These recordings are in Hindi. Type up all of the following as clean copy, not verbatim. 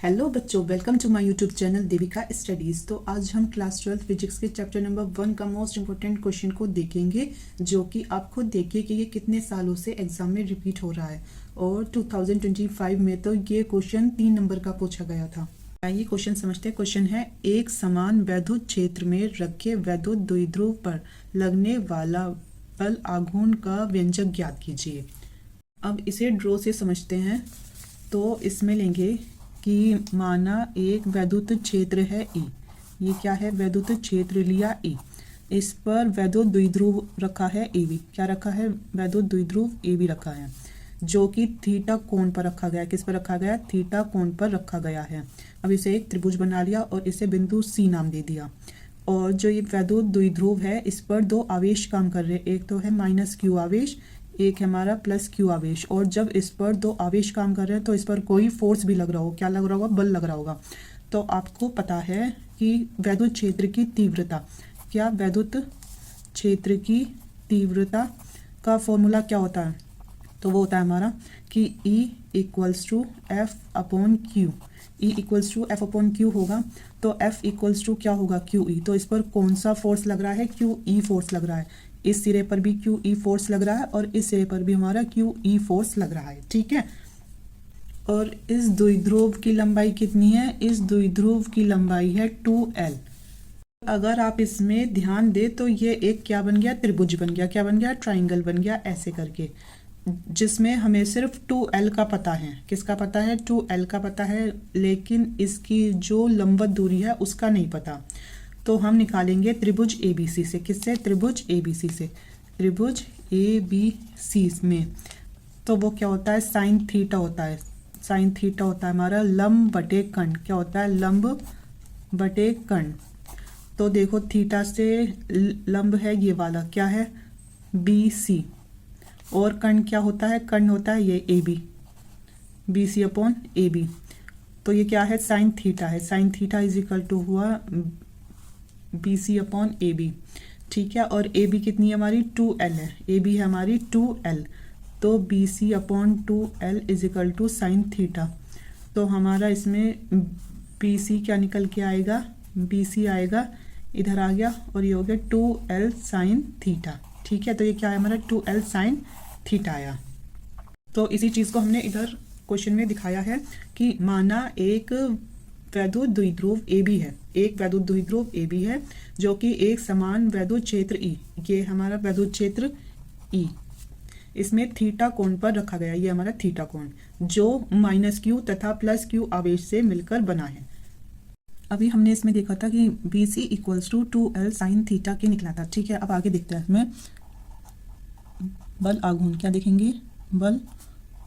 हेलो बच्चों, welcome to my YouTube channel Devika studies. तो आज हम क्लास 12 फिजिक्स के चैप्टर नंबर 1 का मोस्ट इंपॉर्टेंट क्वेश्चन को देखेंगे, जो कि आप खुद देखिए कि ये कितने सालों से एग्जाम में रिपीट हो रहा है। और 2025 में तो ये क्वेश्चन 3 नंबर का पूछा गया था। आइए क्वेश्चन समझते हैं। क्वेश्चन है, एक समान वैद्युत क्षेत्र में रखे वैद्युत द्विध्रुव पर लगने वाला बल आघूर्ण का व्यंजक ज्ञात कीजिए। अब इसे ड्रॉ से समझते हैं। तो इसमें लेंगे कि माना एक वैद्युत क्षेत्र है ई। ये क्या है? वैद्युत क्षेत्र लिया ई। इस पर वैद्युत द्विध्रुव रखा है ए बी। क्या रखा है? वैद्युत द्विध्रुव ए बी रखा है, जो कि थीटा कोण पर रखा गया है। किस पर रखा गया? थीटा कोण पर रखा गया है। अब इसे एक त्रिभुज बना लिया और इसे बिंदु सी नाम दे दिया। और जो ये वैद्युत द्विध्रुव है, इस पर दो आवेश काम कर रहे हैं। एक तो है माइनस क्यू आवेश, एक है हमारा प्लस क्यू आवेश। और जब इस पर दो आवेश काम कर रहे हैं तो इस पर कोई फोर्स भी लग रहा होगा। क्या लग रहा होगा? बल लग रहा होगा। तो आपको पता है कि वैद्युत क्षेत्र की तीव्रता, क्या वैद्युत क्षेत्र की तीव्रता का फॉर्मूला क्या होता है? तो वो होता है हमारा कि E equals to F upon q. E equals to F upon q होगा। तो F इक्वल्स टू क्या होगा? Q E. तो इस पर कौन सा फोर्स लग रहा है? क्यू ई फोर्स लग रहा है। इस सिरे पर भी क्यू ई फोर्स लग रहा है और इस सिरे पर भी हमारा क्यू ई फोर्स लग रहा है। ठीक है। और इस द्विध्रुव की लंबाई कितनी है? इस द्विध्रुव की लंबाई है 2L। अगर आप इसमें ध्यान दे तो ये एक क्या बन गया? त्रिभुज बन गया। क्या बन गया? ट्राइंगल बन गया, ऐसे करके, जिसमें हमें सिर्फ 2L का पता है। किसका पता है? 2L का पता है, लेकिन इसकी जो लंबवत दूरी है उसका नहीं पता। तो हम निकालेंगे त्रिभुज ABC से। किससे? त्रिभुज ABC से। त्रिभुज ABC में तो वो क्या होता है? साइन थीटा होता है। साइन थीटा होता है हमारा लंब बटे कर्ण। क्या होता है? लंब बटे कर्ण। तो देखो, थीटा से लंब है ये वाला, क्या है? BC। और कर्ण क्या होता है? कर्ण होता है ये AB, BC अपॉन AB। तो ये क्या है? साइन थीटा है। Sine theta is equal to हुआ BC अपॉन AB। ठीक है। और AB कितनी है हमारी? 2L है। AB है हमारी 2L। तो BC अपॉन 2L is equal to sine theta. तो हमारा इसमें BC क्या निकल के आएगा? BC आएगा, इधर आ गया, और ये हो गया 2L साइन थीटा। ठीक है। तो ये क्या है हमारा? 2L साइन थीटा आया। तो इसी चीज़ को हमने इधर क्वेश्चन में दिखाया है कि माना एक वैद्युत द्विध्रुव AB है। एक वैद्युत द्विध्रुव AB है जो कि एक समान वैद्युत क्षेत्र E, ये हमारा वैद्युत क्षेत्र E, इसमें थीटा कोण पर रखा गया। ये हमारा थीटा कोण, जो माइनस क्यू तथा प्लस क्यू आवेश से मिलकर बना है। अभी हमने इसमें देखा था कि BC equals to 2L sine theta के निकला था। ठीक है। अब आगे देखते हैं इसमें बल आघूर्ण। क्या देखेंगे? बल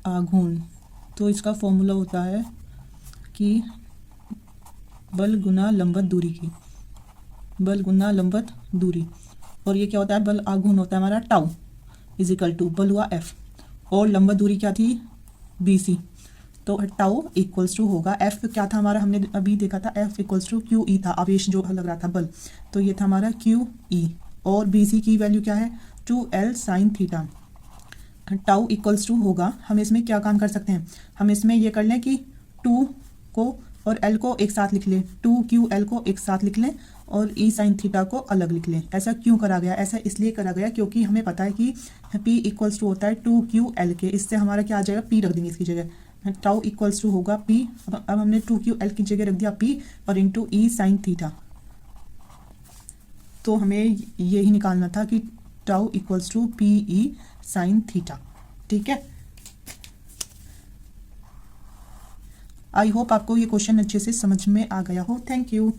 आघूर्ण। तो इसका फॉर्मूला होता है कि बल गुना लंबवत दूरी की, बल गुना लंबवत दूरी। और ये क्या होता है? बल आघूर्ण होता है हमारा टाउ इज इक्वल टू, बल हुआ F, और लंबवत दूरी क्या थी? BC। तो टाउ इक्वल्स टू होगा F, क्या था हमारा? हमने अभी देखा था F equals to q E था, आवेश जो लग रहा था, बल। तो ये था हमारा क्यू ई। और BC की वैल्यू क्या है? 2L sine theta. Tau equals to होगा, हम इसमें क्या काम कर सकते हैं? हम इसमें ये कर लें कि 2 को और L को एक साथ लिख लें, 2QL को एक साथ लिख लें, और E साइन थीटा को अलग लिख लें। ऐसा क्यों करा गया? ऐसा इसलिए करा गया क्योंकि हमें पता है कि P इक्वल्स टू होता है 2QL के। इससे हमारा क्या आ जाएगा? P रख देंगे इसकी जगह। टाउ इक्वल्स टू होगा P। अब हमने 2QL की जगह रख दिया P, और इंटू E साइन थीटा। तो हमें यही निकालना था कि tau equals to PE sine theta. ठीक है। आई होप आपको ये क्वेश्चन अच्छे से समझ में आ गया हो। Thank you.